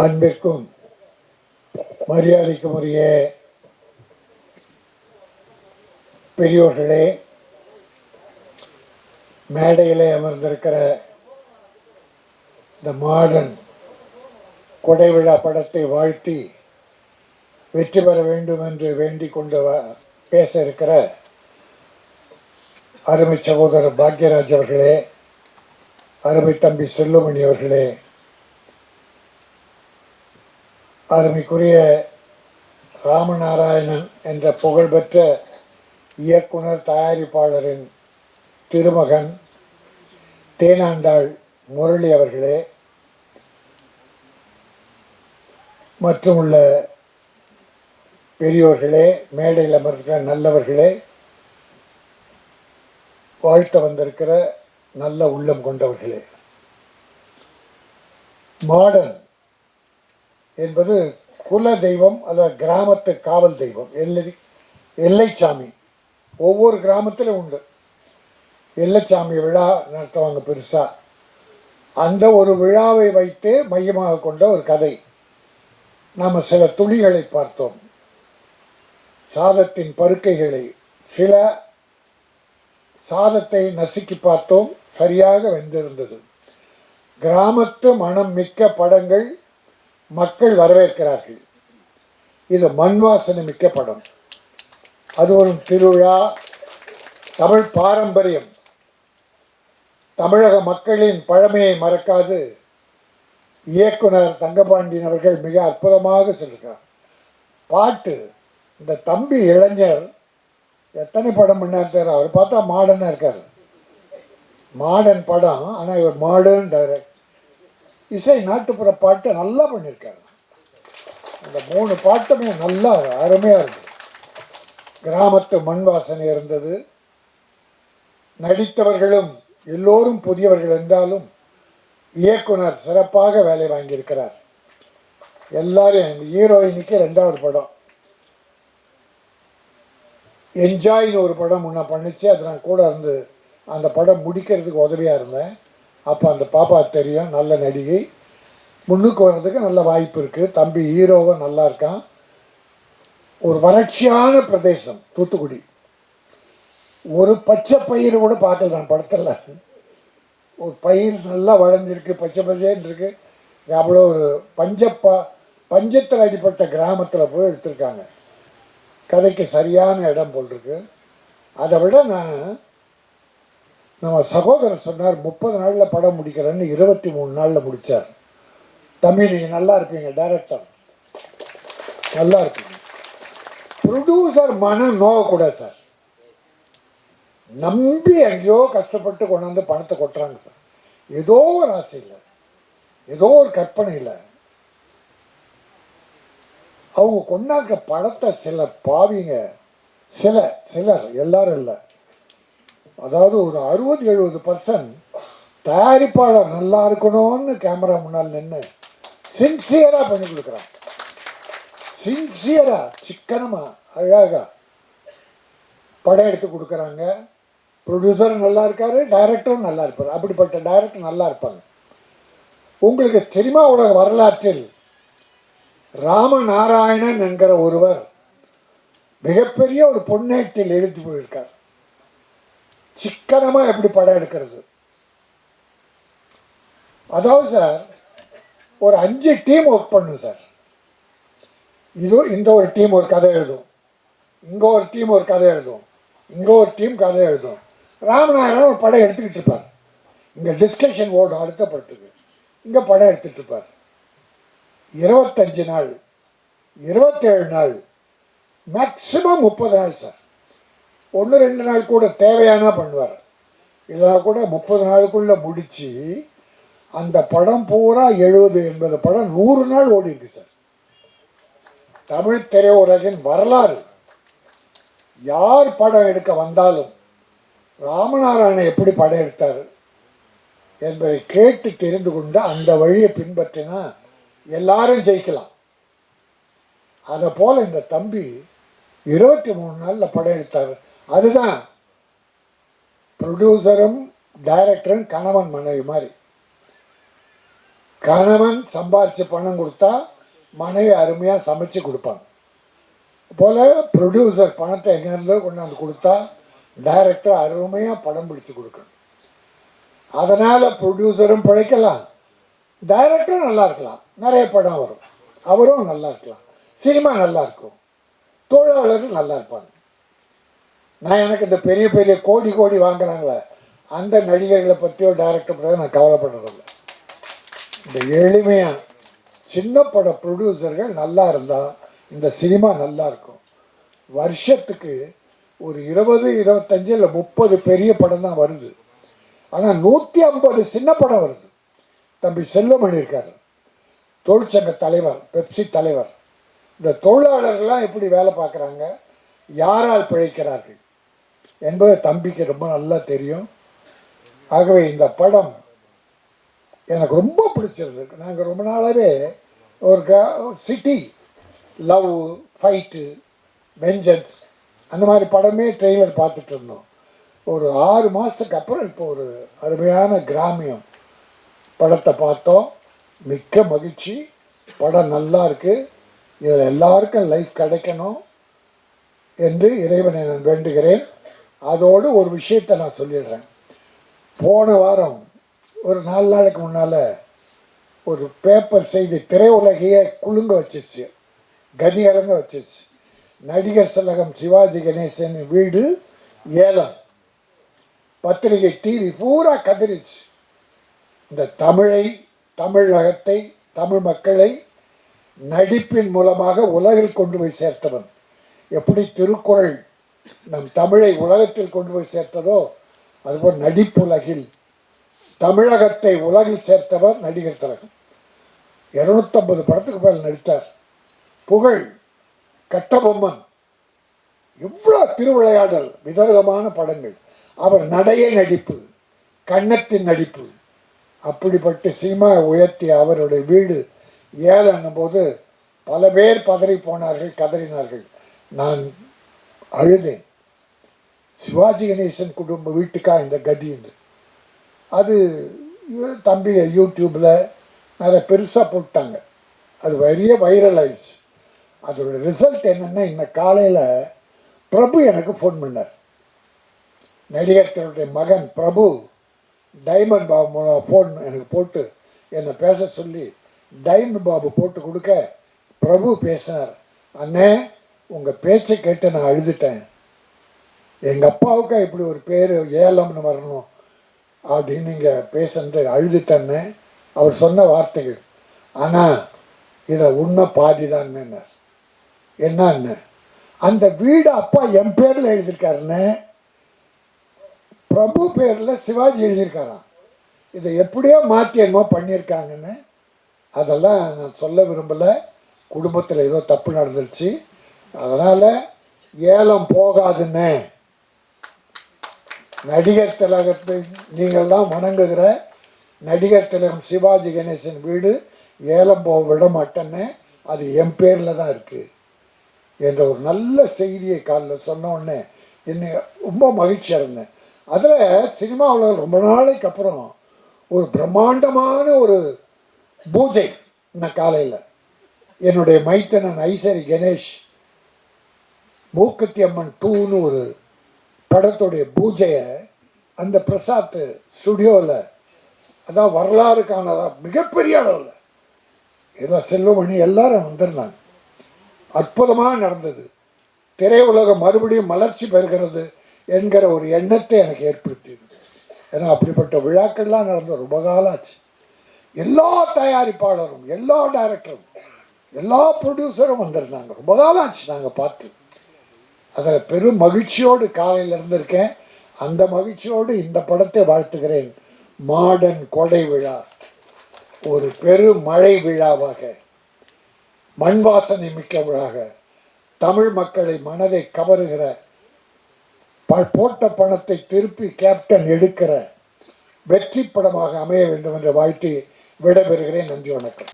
அன்பிற்கும் மரியாதைக்கும் உரிய பெரியோர்களே, மேடையிலே அமர்ந்திருக்கிற இந்த மாடர்ன் கொடை விழா படத்தை வாழ்த்தி வெற்றி பெற வேண்டும் என்று வேண்டிக் கொண்டு பேச இருக்கிற அருமை சகோதரர் பாக்யராஜ் அவர்களே, அருமை தம்பி செல்லுமணி அவர்களே, அருமைக்குரிய ராமநாராயணன் என்ற புகழ்பெற்ற இயக்குனர் தயாரிப்பாளரின் திருமகன் தேனாண்டாள் முரளி அவர்களே, மற்றும் உள்ள பெரியோர்களே, மேடையில் அமர்கிற நல்லவர்களே, வாழ்த்த வந்திருக்கிற நல்ல உள்ளம் கொண்டவர்களே, மாடர்ன் என்பது குல தெய்வம் அல்லது கிராமத்து காவல் தெய்வம். எல்லைச்சாமி ஒவ்வொரு கிராமத்திலும் உண்டு. எல்லைச்சாமி விழா நடத்துவாங்க பெருசாக. அந்த ஒரு விழாவை வைத்து மையமாக கொண்ட ஒரு கதை. நாம் சில துளிகளை பார்த்தோம், சாதத்தின் பருக்கைகளை, சில சாதத்தை நசுக்கி பார்த்தோம், சரியாக வெந்திருந்தது. கிராமத்து மனம் மிக்க படங்கள் மக்கள் வரவேற்கிறார்கள். இது மண் வாசனை மிக்க படம். அது ஒரு திருவிழா, தமிழ் பாரம்பரியம், தமிழக மக்களின் பழமையை மறக்காது இயக்குனர் தங்கபாண்டியன் அவர்கள் மிக அற்புதமாக சொல்லியிருக்கார். பாட்டு, இந்த தம்பி இளைஞர் எத்தனை படம் பண்ணார் தெரியும். அவர் பார்த்தா மாடர்னாக இருக்கார், மாடர்ன் படம். ஆனால் இவர் மாடர்ன் டைரக்ட். இசை நாட்டுப்புற பாட்டு நல்லா பண்ணியிருக்காரு. அந்த 3 பாட்டுமே நல்லா அருமையாக இருந்தது. கிராமத்து மண் வாசனை இருந்தது. நடித்தவர்களும் எல்லோரும் புதியவர்கள் என்றாலும் இயக்குனர் சிறப்பாக வேலை வாங்கியிருக்கிறார். எல்லாரும் ஹீரோயினுக்கு 2வது படம் என்ஜாய்னு ஒரு படம் முன்ன பண்ணிச்சு. அது நான் கூட இருந்து அந்த படம் முடிக்கிறதுக்கு உதவியாக இருந்தேன். அப்போ அந்த பாப்பா தெரியும், நல்ல நடிகை, முன்னுக்கு வர்றதுக்கு நல்ல வாய்ப்பு இருக்குது. தம்பி ஹீரோவும் நல்லா இருக்கான். ஒரு வறட்சியான பிரதேசம் தூத்துக்குடி. ஒரு பச்சை பயிர் கூட பார்க்கல நான் படத்தில். ஒரு பயிர் நல்லா வளர்ந்துருக்கு, பச்சை பச்சைன்னு இருக்கு. அவ்வளோ ஒரு பஞ்சத்தில் அடிப்பட்ட கிராமத்தில் போய் எடுத்திருக்காங்க. கதைக்கு சரியான இடம் போல் இருக்கு. அதை விட நம்ம சகோதரர் சொன்னார் 30 நாளில் படம் முடிக்கிறேன்னு. 23 நாளில் முடித்தார். தம்பி நீங்கள் நல்லா இருப்பீங்க, டைரக்டர் நல்லா இருப்பீங்க. ப்ரொடியூசர் மனம் நோகக்கூடாது சார். நம்பி எங்கேயோ கஷ்டப்பட்டு கொண்டாந்து பணத்தை கொட்டுறாங்க சார். ஏதோ ஒரு ஆசையில், ஏதோ ஒரு கற்பனையில் அவங்க கொண்டாடுற படத்தை சில பாவிங்க, சிலர் எல்லாரும் இல்லை, அதாவது ஒரு 60-70% தயாரிப்பாளர் நல்லா இருக்கணும்னு கேமரா முன்னால் நின்று சின்சியராக பண்ணி கொடுக்குறாங்க. சின்சியராக சிக்கனமாக அழகாக படம் எடுத்து கொடுக்குறாங்க. ப்ரொடியூசரும் நல்லா இருக்காரு, டைரக்டரும் நல்லா இருப்பார். அப்படிப்பட்ட டைரக்டர் நல்லா இருப்பாங்க. உங்களுக்கு தெரியுமா, உலக வரலாற்றில் ராமநாராயணன் என்கிற ஒருவர் மிகப்பெரிய ஒரு பொன்னேட்டில் எழுதி போயிருக்கார். சிக்கனமாக எப்படி படம் எடுக்கிறது. அதாவது சார், ஒரு 5 டீம் ஒர்க் பண்ணும் சார். இந்த ஒரு டீம் ஒரு கதை எழுதும், இங்கே ஒரு டீம் ஒரு கதை எழுதும், இங்கே ஒரு டீம் கதை எழுதும். ராமநாராயணன் ஒரு படம் எடுத்துக்கிட்டு இருப்பார். இங்கே டிஸ்கஷன் ஓடும் அடுத்த படத்துக்கு, இங்கே படம் எடுத்துகிட்டு இருப்பார். 25 நாள், 27 நாள், மேக்சிமம் 30 நாள் சார். 1-2 நாள் கூட தேவையான பண்ணுவார். இதெல்லாம் கூட 30 நாளுக்குள்ளே முடித்து அந்த படம் பூரா 70-80 படம் 100 நாள் ஓடி இருக்கு சார். தமிழ் திரையுலகின் வரலாறு. யார் படம் எடுக்க வந்தாலும் ராமநாராயணன் எப்படி படம் எடுத்தார் என்பதை கேட்டு தெரிந்து கொண்டு அந்த வழியை பின்பற்றினா எல்லாரும் ஜெயிக்கலாம். அதை போல் இந்த தம்பி 23 நாளில் படம் எடுத்தார். அதுதான் ப்ரொடியூசரும் டைரக்டரும் கணவன் மனைவி மாதிரி. கணவன் சம்பாரித்து பணம் கொடுத்தா மனைவி அருமையாக சமைச்சு கொடுப்பாங்க. போல் ப்ரொடியூசர் பணத்தை எங்கேருந்தோ கொண்டாந்து கொடுத்தா டைரக்டர் அருமையாக படம் பிடிச்சி கொடுக்கணும். அதனால் ப்ரொடியூசரும் பிழைக்கலாம், டைரக்டரும் நல்லா இருக்கலாம், நிறைய படம் வரும், அவரும் நல்லா இருக்கலாம், சினிமா நல்லா இருக்கும், தொழிலாளர்கள் நல்லா இருப்பாங்க. நான் எனக்கு இந்த பெரிய பெரிய கோடி கோடி வாங்குறாங்களே அந்த நடிகர்களை பற்றியோ டைரக்டர் பற்றியோ நான் கவலைப்படுறதில்லை. இந்த எளிமையாக சின்ன பட ப்ரொடியூசர்கள் நல்லா இருந்தால் இந்த சினிமா நல்லா இருக்கும். வருஷத்துக்கு ஒரு 20, 25 இல்லை 30 பெரிய படம் தான் வருது. ஆனால் 150 சின்ன படம் வருது. தம்பி செல்வமணி இருக்கார், தொழிற்சங்க தலைவர், பெப்சி தலைவர். இந்த தொழிலாளர்கள்லாம் எப்படி வேலை பார்க்குறாங்க, யாரால் பிழைக்கிறார்கள் என்பது தம்பிக்கு ரொம்ப நல்லா தெரியும். ஆகவே இந்த படம் எனக்கு ரொம்ப பிடிச்சிருக்கு. நாங்கள் ரொம்ப நாளாகவே ஒரு சிட்டி லவ், ஃபைட்டு, வெஞ்சன்ஸ் அந்த மாதிரி படமே ட்ரெய்லர் பார்த்துட்டு இருந்தோம். ஒரு 6 மாதத்துக்கு அப்புறம் இப்போ ஒரு அருமையான கிராமியம் படத்தை பார்த்தோம். மிக்க மகிழ்ச்சி. படம் நல்லா இருக்குது. இதில் எல்லாருக்கும் லைஃப் கிடைக்கணும் என்று இறைவனை நான் வேண்டுகிறேன். அதோடு ஒரு விஷயத்தை நான் சொல்லிடுறேன். போன வாரம் ஒரு 4 நாளைக்கு முன்னால் ஒரு பேப்பர் செய்தி திரையுலகையே குலுங்க வச்சிருச்சு, கதிகலங்க வச்சிருச்சு. நடிகர் திலகம் சிவாஜி கணேசன் வீடு ஏலம். பத்திரிகை, டிவி பூரா கதறிச்சு. இந்த தமிழகத்தை, தமிழ் மக்களை நடிப்பின் மூலமாக உலகில் கொண்டு போய் சேர்த்தவன். எப்படி திருக்குறள் நம் தமிழை உலகத்தில் கொண்டு போய் சேர்த்ததோ அதுபோல் நடிப்புலகில் தமிழகத்தை உலகில் சேர்த்தவர் நடிகர் திலகம். 250 படத்துக்கு மேல் நடித்தார். புகழ், கட்டபொம்மன், எவ்வளோ திருவிளையாடல், விதவிதமான படங்கள். அவர் நடைய நடிப்பு, கன்னத்தின் நடிப்பு. அப்படிப்பட்ட சினிமா உயர்த்திய அவருடைய வீடு ஏலம் போது பல பேர் பதறி போனார்கள், கதறினார்கள். நான் அழுதேன். சிவாஜி கணேசன் குடும்ப வீட்டுக்கா இந்த கதி என்று. அது தம்பி யூடியூப்பில் நிறைய பெருசாக போட்டாங்க. அது பெரிய வைரல் ஆயிடுச்சு. அதோட ரிசல்ட் என்னென்னா, இன்னும் காலையில் பிரபு எனக்கு ஃபோன் பண்ணார். நடிகர்களுடைய மகன் பிரபு டைமண்ட் பாபு மூலம் ஃபோன் எனக்கு போட்டு என்னை பேச சொல்லி டைமண்ட் பாபு போட்டு கொடுக்க பிரபு பேசினார். அண்ணே, உங்கள் பேச்சை கேட்டு நான் அழுதுட்டேன். எங்கள் அப்பாவுக்கா இப்படி ஒரு பேர் ஏலம்னு வரணும் அப்படின்னு நீங்கள் பேசுறது அழுதுட்டேன்னு அவர் சொன்ன வார்த்தைகள். ஆனால் இதை உண்மை பாதி தான்னு. என்ன, அந்த வீடு அப்பா என் பேரில் எழுதியிருக்காருன்னு, பிரபு பேரில் சிவாஜி எழுதியிருக்காராம். இதை எப்படியோ மாற்றி என்னமோ பண்ணியிருக்காங்கன்னு. அதெல்லாம் நான் சொல்ல விரும்பலை. குடும்பத்தில் ஏதோ தப்பு நடந்துருச்சு, அதனால் ஏலம் போகாதுன்னு. நடிகர் திலகத்தை நீங்கள் தான் வணங்குகிற நடிகர் திலகம் சிவாஜி கணேசன் வீடு ஏலம் போக விட மாட்டேன்னு, அது என் பேரில் தான் இருக்குது என்ற ஒரு நல்ல செய்தியை காலில் சொன்ன உடனே என்னை ரொம்ப மகிழ்ச்சி அடைந்தேன். அதில் சினிமாவில் ரொம்ப நாளைக்கு அப்புறம் ஒரு பிரம்மாண்டமான ஒரு பூஜை. இன்னும் காலையில் என்னுடைய மைத்தனன் ஐசரி கணேஷ் மூக்குத்தி அம்மன் 2ன்னு ஒரு படத்துடைய பூஜையை அந்த பிரசாத் ஸ்டுடியோவில், அதான் வரலாறு காணதா மிகப்பெரிய அளவில் எல்லாம் செல்வமணி எல்லாரும் வந்திருந்தாங்க. அற்புதமாக நடந்தது. திரையுலகம் மறுபடியும் மலர்ச்சி பெறுகிறது என்கிற ஒரு எண்ணத்தை எனக்கு ஏற்படுத்தியது. ஏன்னா அப்படிப்பட்ட விழாக்கள்லாம் நடந்த ரொம்ப காலம் ஆச்சு. எல்லா தயாரிப்பாளரும், எல்லா டைரக்டரும், எல்லா ப்ரொடியூசரும் வந்திருந்தாங்க. ரொம்ப காலம் ஆச்சு நாங்கள் பார்த்து. அதில் பெரும் மகிழ்ச்சியோடு காலையில் இருந்திருக்கேன். அந்த மகிழ்ச்சியோடு இந்த படத்தை வாழ்த்துகிறேன். மாடன் கொடை விழா ஒரு பெரும் மழை விழாவாக, மண் வாசனை மிக்க விழாக, தமிழ் மக்களை மனதை கவருகிற, போட்ட பணத்தை திருப்பி கேப்டன் எடுக்கிற வெற்றி படமாக அமைய வேண்டும் என்ற வாழ்த்தி விடைபெறுகிறேன். நன்றி, வணக்கம்.